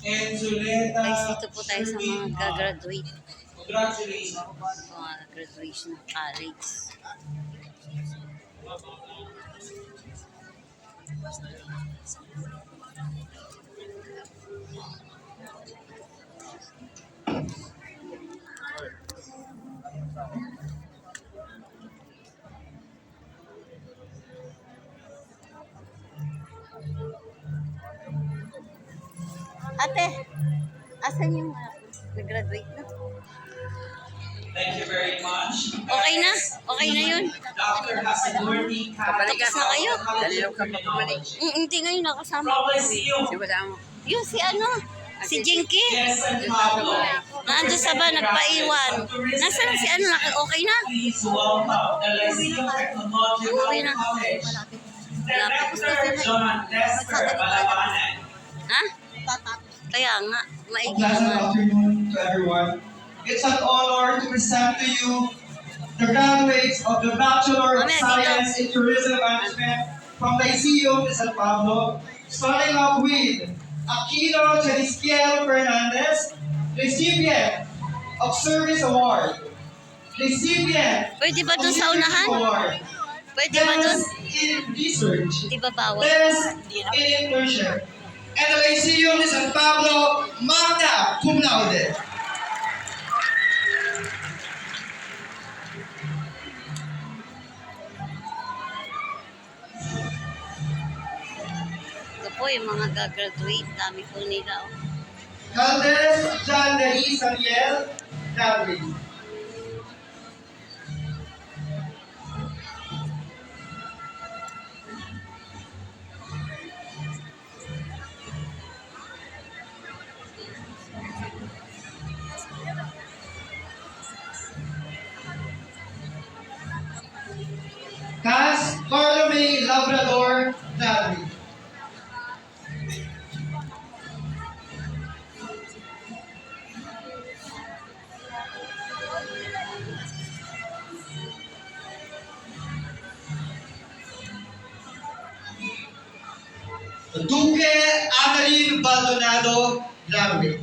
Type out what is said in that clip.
and Zuleta Guys, dito po tayo sa mga gagraduate. Congratulations. Mga graduation ng college. Ate, asan yung nag-graduate na? Thank you very much. Okay na? Okay na yun? Dr. Hasinurti Tapos na kayo? Dalilaw ka pa pumalik. Hindi ngayon ako kasama. Probably see you. Di ba sama? Yung si ano? Si Jinky? Yes, and Pablo. Nandun sa ba? Nagpaiwan. Nasaan si ano? Okay na? Please welcome the Lyceum Technological Uwi na. College. Tapos Director John Lester Balabanan. Ha? Kaya nga. Maigi Pleasant naman. afternoon to everyone. It's an honor to present to you the graduates of the Bachelor of Science in Tourism Management from Lyceum de San Pablo, starting off with Aquino Charisquiel Fernandez, recipient of Service Award, recipient Pwede ba of dun sa Leadership unahan? Award, Pwede ba dun? Best in Research, Di ba bawal? Best in Internship, and the Lyceum de San Pablo Magna Cum Laude. Ito po yung mga gagraduate. Dami po nila. Oh. Caldes John Dari Sariel David. Cas Bartolome Labrador David. Duque Adeline Baldonado Larry.